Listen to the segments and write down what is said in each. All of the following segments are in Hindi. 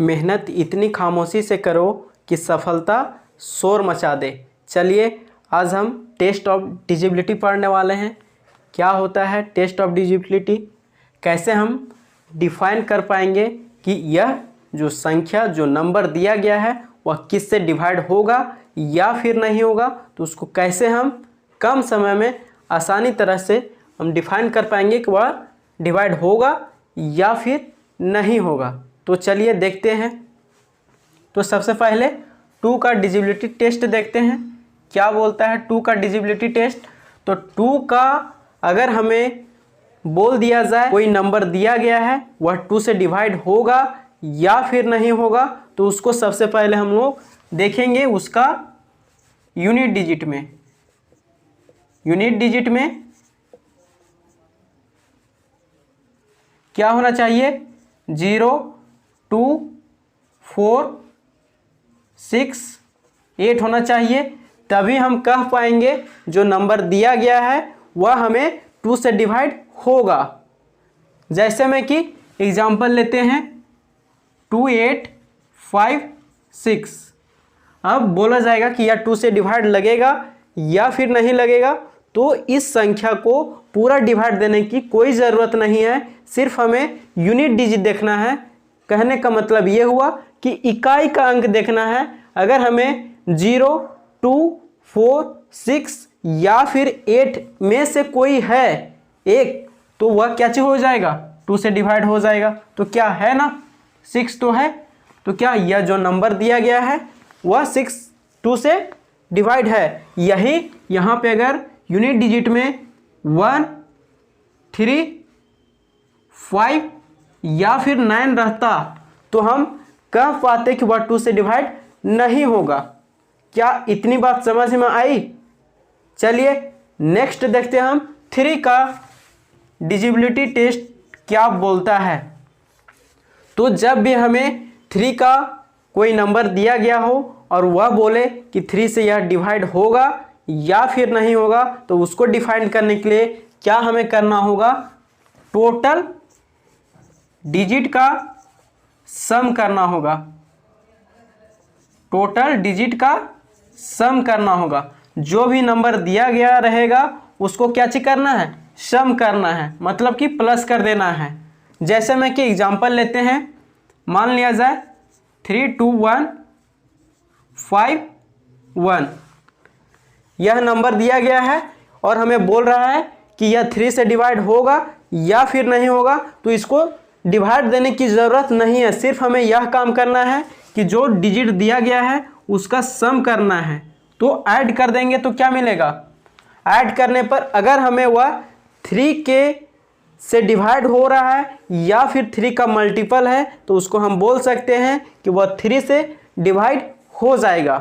मेहनत इतनी खामोशी से करो कि सफलता शोर मचा दे। चलिए आज हम टेस्ट ऑफ डिजिबिलिटी पढ़ने वाले हैं। क्या होता है टेस्ट ऑफ डिजिबिलिटी, कैसे हम डिफाइन कर पाएंगे कि यह जो संख्या जो नंबर दिया गया है वह किससे डिवाइड होगा या फिर नहीं होगा, तो उसको कैसे हम कम समय में आसानी तरह से हम डिफाइन कर पाएंगे कि वह डिवाइड होगा या फिर नहीं होगा। तो चलिए देखते हैं। तो सबसे पहले 2 का डिजिबिलिटी टेस्ट देखते हैं। क्या बोलता है 2 का डिजिबिलिटी टेस्ट। तो 2 का अगर हमें बोल दिया जाए कोई नंबर दिया गया है वह 2 से डिवाइड होगा या फिर नहीं होगा, तो उसको सबसे पहले हम लोग देखेंगे उसका यूनिट डिजिट में। यूनिट डिजिट में क्या होना चाहिए, 0, 2, 4, 6, 8 होना चाहिए। तभी हम कह पाएंगे जो नंबर दिया गया है वह हमें 2 से डिवाइड होगा। जैसे में कि एग्जांपल लेते हैं 2, 8, 5, 6। अब बोला जाएगा कि यह 2 से डिवाइड लगेगा या फिर नहीं लगेगा, तो इस संख्या को पूरा डिवाइड देने की कोई ज़रूरत नहीं है, सिर्फ हमें यूनिट डिजिट देखना है। कहने का मतलब ये हुआ कि इकाई का अंक देखना है। अगर हमें 0, 2, 4, 6 या फिर 8 में से कोई है एक, तो वह क्या चीज हो जाएगा, 2 से डिवाइड हो जाएगा। तो क्या है ना, 6 तो है। तो क्या यह जो नंबर दिया गया है वह 6 2 से डिवाइड है। यही यहाँ पे अगर यूनिट डिजिट में 1, 3, 5 या फिर 9 रहता तो हम कह पाते कि वह 2 से डिवाइड नहीं होगा। क्या इतनी बात समझ में आई। चलिए नेक्स्ट देखते हैं हम 3 का डिजिबिलिटी टेस्ट क्या बोलता है। तो जब भी हमें 3 का कोई नंबर दिया गया हो और वह बोले कि 3 से यह डिवाइड होगा या फिर नहीं होगा, तो उसको डिफाइन करने के लिए क्या हमें करना होगा, टोटल डिजिट का सम करना होगा। टोटल डिजिट का सम करना होगा। जो भी नंबर दिया गया रहेगा उसको क्या चीज करना है, सम करना है, मतलब कि प्लस कर देना है। जैसे में कि एग्जांपल लेते हैं, मान लिया जाए 3, 2, 1, 5, 1 यह नंबर दिया गया है और हमें बोल रहा है कि यह 3 से डिवाइड होगा या फिर नहीं होगा, तो इसको डिवाइड देने की ज़रूरत नहीं है। सिर्फ हमें यह काम करना है कि जो डिजिट दिया गया है उसका सम करना है। तो ऐड कर देंगे तो क्या मिलेगा, ऐड करने पर अगर हमें वह 3 के से डिवाइड हो रहा है या फिर 3 का मल्टीपल है, तो उसको हम बोल सकते हैं कि वह 3 से डिवाइड हो जाएगा।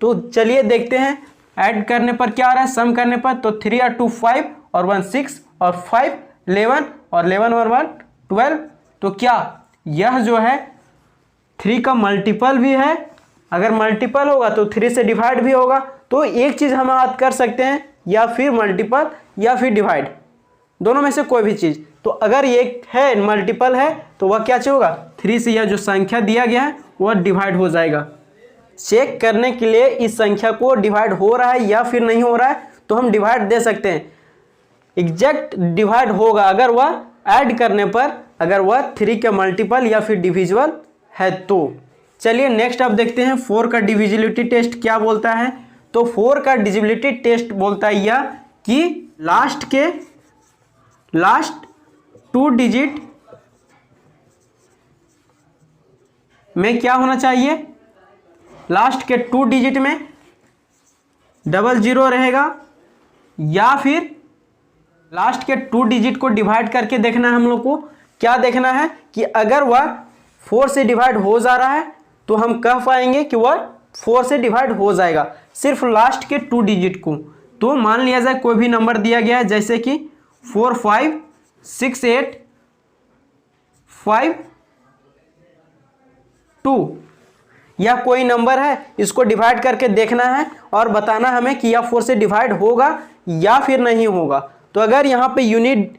तो चलिए देखते हैं ऐड करने पर क्या आ रहा है, सम करने पर। तो 3 और 2 5 और 1 6 और 5 11 और 11 और 1 12। तो क्या यह जो है 3 का मल्टीपल भी है, अगर मल्टीपल होगा तो 3 से डिवाइड भी होगा। तो एक चीज़ हम याद कर सकते हैं, या फिर मल्टीपल या फिर डिवाइड, दोनों में से कोई भी चीज़। तो अगर ये है मल्टीपल है तो वह क्या होगा, 3 से यह जो संख्या दिया गया है वह डिवाइड हो जाएगा। चेक करने के लिए इस संख्या को डिवाइड हो रहा है या फिर नहीं हो रहा है तो हम डिवाइड दे सकते हैं। एग्जैक्ट डिवाइड होगा अगर वह ऐड करने पर, अगर वह 3 के मल्टीपल या फिर डिविजिबल है तो। चलिए नेक्स्ट आप देखते हैं 4 का डिविजिबिलिटी टेस्ट क्या बोलता है। तो 4 का डिविजिबिलिटी टेस्ट बोलता है यह कि लास्ट 2 डिजिट में क्या होना चाहिए, लास्ट के 2 डिजिट में 00 रहेगा, या फिर लास्ट के 2 डिजिट को डिवाइड करके देखना है। हम लोग को क्या देखना है कि अगर वह 4 से डिवाइड हो जा रहा है तो हम कह पाएंगे कि वह 4 से डिवाइड हो जाएगा, सिर्फ लास्ट के 2 डिजिट को। तो मान लिया जाए कोई भी नंबर दिया गया है, जैसे कि 4 5 6 8 5 2, यह कोई नंबर है, इसको डिवाइड करके देखना है और बताना हमें कि यह 4 से डिवाइड होगा या फिर नहीं होगा। तो अगर यहाँ पे यूनिट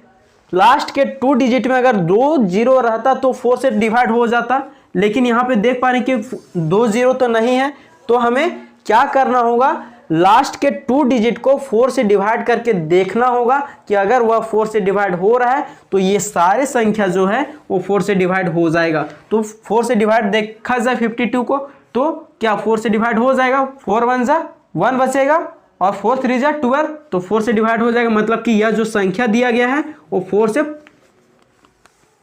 लास्ट के 2 डिजिट में अगर 2 0 रहता तो 4 से डिवाइड हो जाता, लेकिन यहाँ पे देख पा रहे हैं कि 2 जीरो तो नहीं है, तो हमें क्या करना होगा, लास्ट के 2 डिजिट को 4 से डिवाइड करके देखना होगा कि अगर वह 4 से डिवाइड हो रहा है तो ये सारे संख्या जो है वो 4 से डिवाइड हो जाएगा। तो 4 से डिवाइड देखा जाए 52 को, तो क्या 4 से डिवाइड हो जाएगा, 4 1 जा 1 बचेगा और 4 3 जा 12, तो 4 से डिवाइड हो जाएगा। मतलब कि यह जो संख्या दिया गया है वो 4 से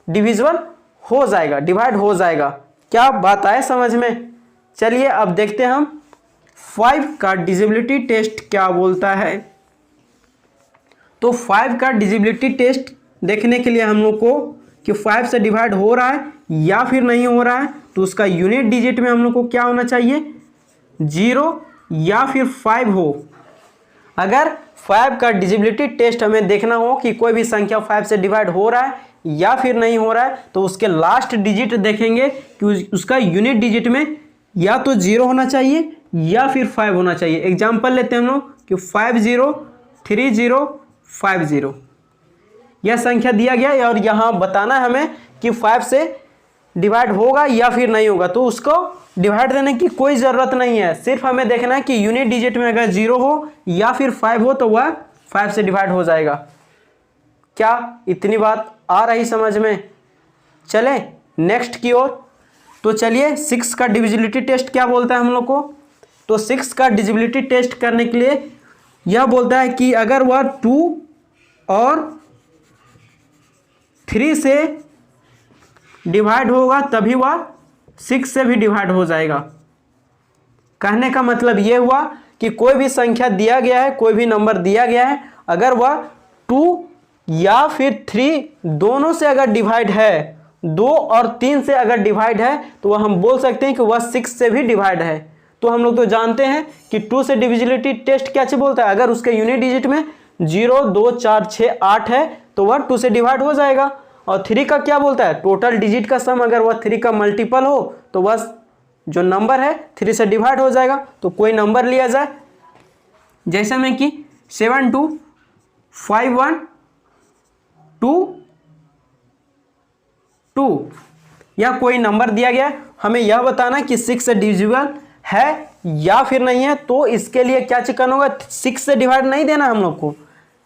डिविजिबल हो जाएगा, डिवाइड हो जाएगा। क्या बात आए समझ में? चलिए अब देखते हैं हम 5 का डिजिबिलिटी टेस्ट क्या बोलता है। तो 5 का डिजिबिलिटी टेस्ट देखने के लिए हम लोग को कि 5 से डिवाइड हो रहा है या फिर नहीं हो रहा है, तो उसका यूनिट डिजिट में हम लोग को क्या होना चाहिए, 0 या फिर 5 हो। अगर 5 का डिजिबिलिटी टेस्ट हमें देखना हो कि कोई भी संख्या 5 से डिवाइड हो रहा है या फिर नहीं हो रहा है, तो उसके लास्ट डिजिट देखेंगे कि उसका यूनिट डिजिट में या तो 0 होना चाहिए या फिर 5 होना चाहिए। एग्जाम्पल लेते हैं हम लोग कि 503050, यह संख्या दिया गया है और यहाँ बताना है हमें कि 5 से डिवाइड होगा या फिर नहीं होगा। तो उसको डिवाइड देने की कोई ज़रूरत नहीं है, सिर्फ हमें देखना है कि यूनिट डिजिट में अगर 0 हो या फिर 5 हो तो वह 5 से डिवाइड हो जाएगा। क्या इतनी बात आ रही समझ में? चले नेक्स्ट की ओर। तो चलिए 6 का डिविजिबिलिटी टेस्ट क्या बोलता है हम लोग को। तो 6 का डिविजिबिलिटी टेस्ट करने के लिए यह बोलता है कि अगर वह 2 और 3 से डिवाइड होगा तभी वह 6 से भी डिवाइड हो जाएगा। कहने का मतलब यह हुआ कि कोई भी संख्या दिया गया है, कोई भी नंबर दिया गया है, अगर वह 2 या फिर 3 दोनों से अगर डिवाइड है, 2 और 3 से अगर डिवाइड है, तो वह हम बोल सकते हैं कि वह 6 से भी डिवाइड है। तो हम लोग तो जानते हैं कि 2 से डिविजिबिलिटी टेस्ट क्या चीज बोलता है, अगर उसके यूनिट डिजिट में 0 2 4 6 8 है तो वह 2 से डिवाइड हो जाएगा। और 3 का क्या बोलता है, टोटल डिजिट का सम अगर वह 3 का मल्टीपल हो तो वह जो नंबर है 3 से डिवाइड हो जाएगा। तो कोई नंबर लिया जाए, जैसे में कि 72512 या कोई नंबर दिया गया, हमें यह बताना कि 6 से डिविजिबल है या फिर नहीं है। तो इसके लिए क्या चीज करना होगा, 6 से डिवाइड नहीं देना, हम लोग को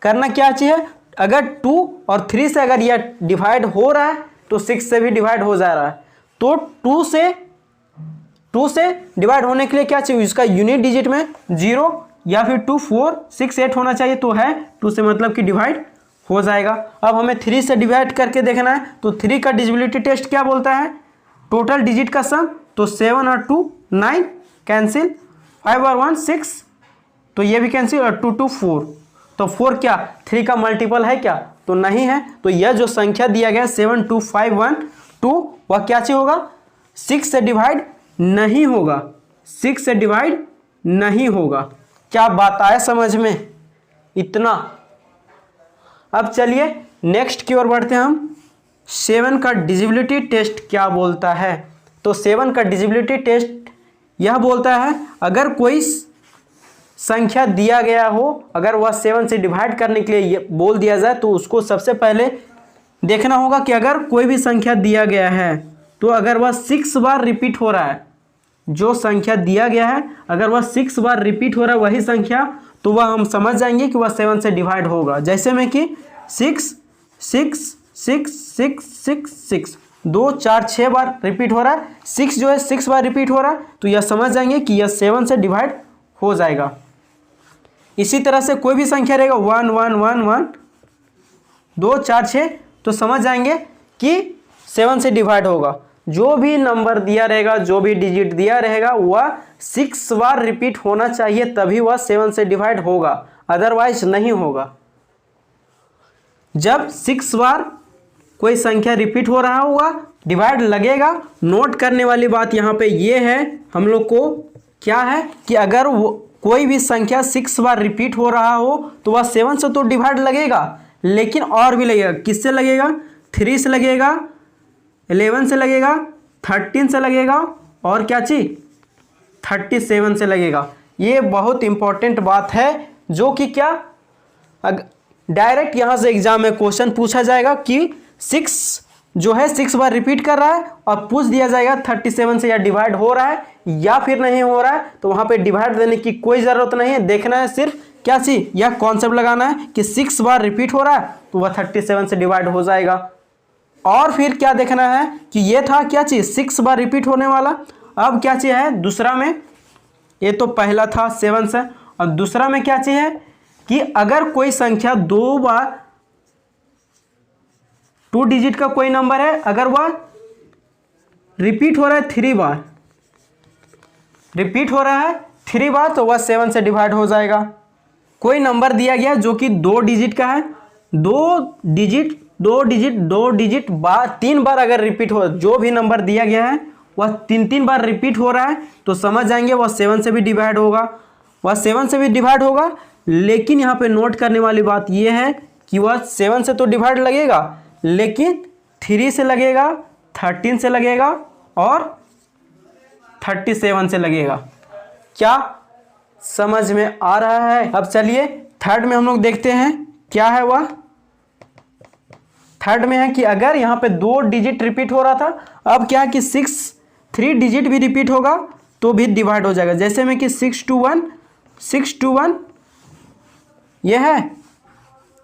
करना क्या चाहिए, अगर 2 और 3 से अगर यह डिवाइड हो रहा है तो 6 से भी डिवाइड हो जा रहा है। तो 2 से डिवाइड होने के लिए क्या चाहिए, इसका यूनिट डिजिट में 0 या फिर 2 4 6 8 होना चाहिए, तो है 2 से मतलब कि डिवाइड हो जाएगा। अब हमें 3 से डिवाइड करके देखना है। तो 3 का डिविजिबिलिटी टेस्ट क्या बोलता है, टोटल डिजिट का सम, तो 7 और 2 9 कैंसिल, 5 और 1 6, तो ये भी कैंसिल, और 2 2 4, तो 4 क्या 3 का मल्टीपल है क्या, तो नहीं है। तो यह जो संख्या दिया गया 72512 वह क्या चीज होगा, 6 से डिवाइड नहीं होगा, 6 से डिवाइड नहीं होगा। क्या बात आया समझ में? इतना। अब चलिए नेक्स्ट की ओर बढ़ते हैं हम। 7 का डिविजिबिलिटी टेस्ट क्या बोलता है। तो 7 का डिविजिबिलिटी टेस्ट यह बोलता है अगर कोई संख्या दिया गया हो, अगर वह 7 से डिवाइड करने के लिए ये बोल दिया जाए, तो उसको सबसे पहले देखना होगा कि अगर कोई भी संख्या दिया गया है तो अगर वह 6 बार रिपीट हो रहा है, जो संख्या दिया गया है अगर वह 6 बार रिपीट हो रहा है वही संख्या, तो वह हम समझ जाएंगे कि वह 7 से डिवाइड होगा। जैसे में कि 6 6 6 6 6 6 2 4 6 बार रिपीट हो रहा है, 6 जो है 6 बार रिपीट हो रहा है, तो यह समझ जाएंगे कि यह 7 से डिवाइड हो जाएगा। इसी तरह से कोई भी संख्या रहेगा 1 1 1 1 2 4 6, तो समझ जाएंगे कि 7 से डिवाइड होगा। जो भी नंबर दिया रहेगा, जो भी डिजिट दिया रहेगा, वह 6 बार रिपीट होना चाहिए तभी वह 7 से डिवाइड होगा, अदरवाइज नहीं होगा। जब 6 बार कोई संख्या रिपीट हो रहा होगा डिवाइड लगेगा। नोट करने वाली बात यहाँ पे ये है हम लोग को, क्या है कि अगर कोई भी संख्या 6 बार रिपीट हो रहा हो तो वह 7 से तो डिवाइड लगेगा, लेकिन और भी लगेगा। किससे लगेगा, 3 से लगेगा, 11 से लगेगा, 13 से लगेगा, और क्या चीज 37 से लगेगा। ये बहुत इंपॉर्टेंट बात है जो कि क्या डायरेक्ट यहाँ से एग्जाम में क्वेश्चन पूछा जाएगा कि 6 जो है 6 बार रिपीट कर रहा है और पूछ दिया जाएगा 37 से या डिवाइड हो रहा है या फिर नहीं हो रहा है, तो वहाँ पे डिवाइड देने की कोई ज़रूरत नहीं है। देखना है सिर्फ क्या चीज़, यह कॉन्सेप्ट लगाना है कि 6 बार रिपीट हो रहा है तो वह 37 से डिवाइड हो जाएगा। और फिर क्या देखना है कि ये था क्या चीज़, 6 बार रिपीट होने वाला। अब क्या चीज़ है दूसरा में, ये तो पहला था 7 से, और दूसरा में क्या चीज़ है कि अगर कोई संख्या 2 बार 2 डिजिट का कोई नंबर है, अगर वह रिपीट हो रहा है 3 बार, रिपीट हो रहा है 3 बार, तो वह 7 से डिवाइड हो जाएगा। कोई नंबर दिया गया जो कि 2 डिजिट का है, 2 डिजिट 2 डिजिट 2 डिजिट बार 3 बार अगर रिपीट हो, जो भी नंबर दिया गया है वह 3 बार रिपीट हो रहा है, तो समझ जाएंगे वह 7 से भी डिवाइड होगा, वह 7 से भी डिवाइड होगा। लेकिन यहाँ पे नोट करने वाली बात यह है कि वह 7 से तो डिवाइड लगेगा, लेकिन 3 से लगेगा, 13 से लगेगा और 37 से लगेगा। क्या समझ में आ रहा है? अब चलिए थर्ड में हम लोग देखते हैं क्या है वह। थर्ड में है कि अगर यहाँ पे 2 डिजिट रिपीट हो रहा था, अब क्या है कि 3 डिजिट भी रिपीट होगा तो भी डिवाइड हो जाएगा। जैसे में कि 6 to 1 यह है,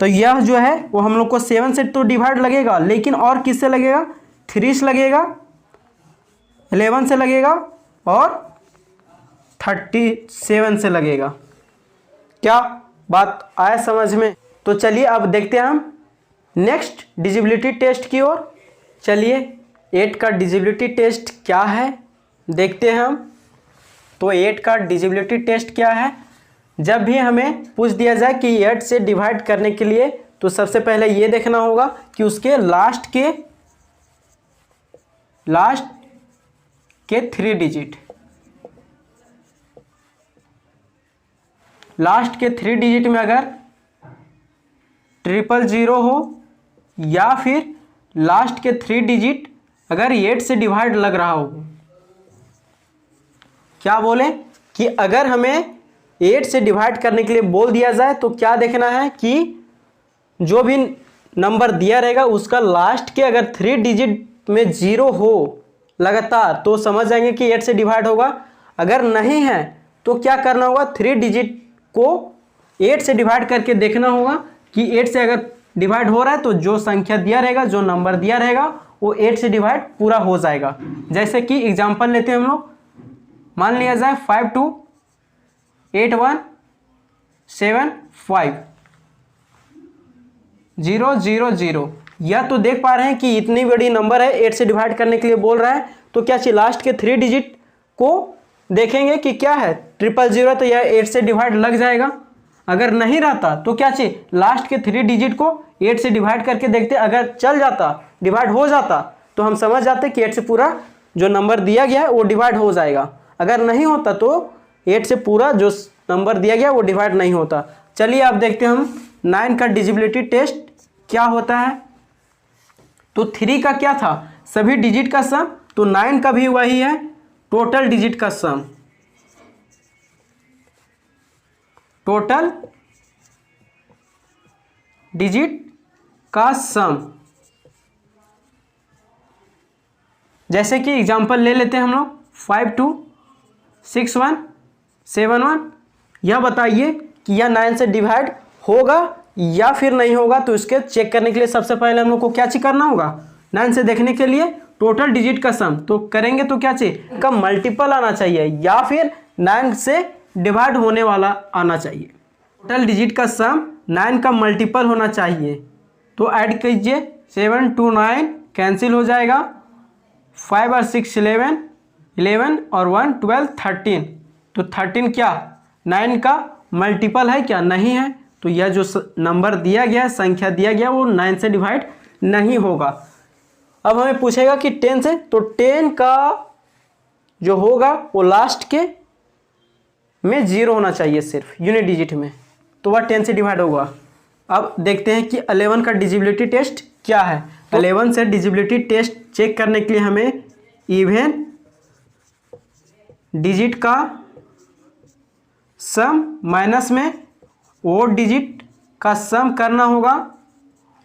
तो यह जो है वो हम लोग को 7 से तो डिवाइड लगेगा, लेकिन और किससे लगेगा, 3 से लगेगा, 11 से लगेगा और 37 से लगेगा। क्या बात आया समझ में? तो चलिए अब देखते हैं हम नेक्स्ट डिजिबिलिटी टेस्ट की ओर। चलिए 8 का डिजिबिलिटी टेस्ट क्या है देखते हैं हम। तो 8 का डिजिबिलिटी टेस्ट क्या है, जब भी हमें पूछ दिया जाए कि 8 से डिवाइड करने के लिए, तो सबसे पहले ये देखना होगा कि उसके लास्ट के 3 डिजिट, लास्ट के 3 डिजिट में अगर 000 हो या फिर लास्ट के 3 डिजिट अगर 8 से डिवाइड लग रहा हो। क्या बोले कि अगर हमें 8 से डिवाइड करने के लिए बोल दिया जाए तो क्या देखना है कि जो भी नंबर दिया रहेगा उसका लास्ट के अगर 3 डिजिट में 0 हो लगातार, तो समझ जाएंगे कि 8 से डिवाइड होगा। अगर नहीं है तो क्या करना होगा, 3 डिजिट को 8 से डिवाइड करके देखना होगा कि 8 से अगर डिवाइड हो रहा है तो जो संख्या दिया रहेगा, जो नंबर दिया रहेगा वो 8 से डिवाइड पूरा हो जाएगा। जैसे कि एग्जांपल लेते हैं हम लोग, मान लिया जाए 528175 या तो देख पा रहे हैं कि इतनी बड़ी नंबर है, 8 से डिवाइड करने के लिए बोल रहा है, तो क्या चाहिए लास्ट के 3 डिजिट को देखेंगे कि क्या है 000, तो यह 8 से डिवाइड लग जाएगा। अगर नहीं रहता तो क्या चाहिए लास्ट के 3 डिजिट को 8 से डिवाइड करके देखते, अगर चल जाता, डिवाइड हो जाता, तो हम समझ जाते कि 8 से पूरा जो नंबर दिया गया है वो डिवाइड हो जाएगा। अगर नहीं होता तो 8 से पूरा जो नंबर दिया गया वो डिवाइड नहीं होता। चलिए अब देखते हैं हम 9 का डिजिबिलिटी टेस्ट क्या होता है। तो 3 का क्या था, सभी डिजिट का सम, तो 9 का भी वही है, टोटल डिजिट का सम, टोटल डिजिट का सम। जैसे कि एग्जांपल ले लेते हैं हम लोग 526171। यह बताइए कि यह 9 से डिवाइड होगा या फिर नहीं होगा। तो इसके चेक करने के लिए सबसे पहले हम लोग को क्या चेक करना होगा, 9 से देखने के लिए टोटल डिजिट का सम। तो करेंगे तो क्या चाहिए, का मल्टीपल आना चाहिए या फिर 9 से डिवाइड होने वाला आना चाहिए। टोटल डिजिट का सम 9 का मल्टीपल होना चाहिए। तो ऐड कीजिए, 7 2 9 कैंसिल हो जाएगा, 5 और 6 11, 11 और 1 12 13। तो 13 क्या 9 का मल्टीपल है क्या, नहीं है। तो यह जो नंबर दिया गया है, संख्या दिया गया, वो 9 से डिवाइड नहीं होगा। अब हमें पूछेगा कि 10 से, तो 10 का जो होगा वो लास्ट के में 0 होना चाहिए, सिर्फ यूनिट डिजिट में, तो वह 10 से डिवाइड होगा। अब देखते हैं कि 11 का डिजिबिलिटी टेस्ट क्या है। तो 11 से डिजिबिलिटी टेस्ट चेक करने के लिए हमें इवन डिजिट का सम माइनस में ओड डिजिट का सम करना होगा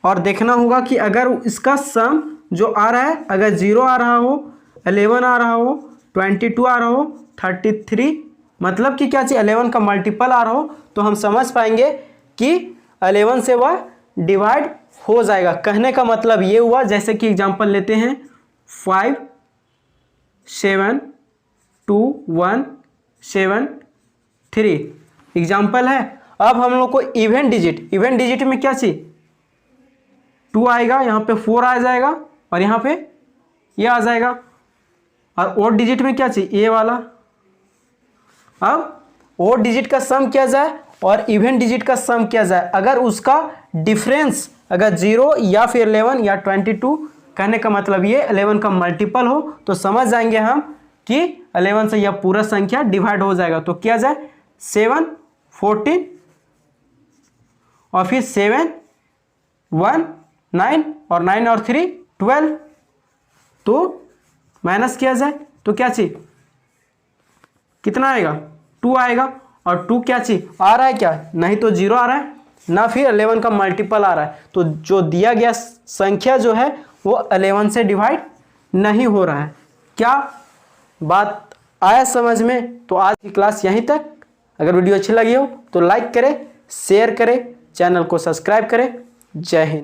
और देखना होगा कि अगर इसका सम जो आ रहा है, अगर 0 आ रहा हो, 11 आ रहा हो, 22 आ रहा हो, 33, मतलब कि क्या चीज़ 11 का मल्टीपल आ रहा हो, तो हम समझ पाएंगे कि 11 से वह डिवाइड हो जाएगा। कहने का मतलब ये हुआ, जैसे कि एग्जांपल लेते हैं 5 7 2 1 7 3 एग्जाम्पल है। अब हम लोग को इवन डिजिट में क्या चाहिए, 2 आएगा, यहाँ पे 4 आ जाएगा और यहाँ पे ये आ जाएगा। और ओड डिजिट में क्या चाहिए, ये वाला। अब ओड डिजिट का सम किया जाए और इवन डिजिट का सम किया जाए, अगर उसका डिफरेंस अगर 0 या फिर 11 या 22, कहने का मतलब ये 11 का मल्टीपल हो, तो समझ जाएंगे हम कि 11 से यह पूरा संख्या डिवाइड हो जाएगा। तो किया जाए 7 14 और फिर 7 1 9 और 9 और 3 12, तो माइनस किया जाए तो क्या चाहिए, कितना आएगा, 2 आएगा। और 2 क्या चाहिए आ रहा है, क्या नहीं तो 0 आ रहा है ना, फिर 11 का मल्टीपल आ रहा है, तो जो दिया गया संख्या जो है वो 11 से डिवाइड नहीं हो रहा है। क्या बात आया समझ में? तो आज की क्लास यहीं तक। अगर वीडियो अच्छी लगी हो तो लाइक करें, शेयर करें, चैनल को सब्सक्राइब करें। जय हिंद।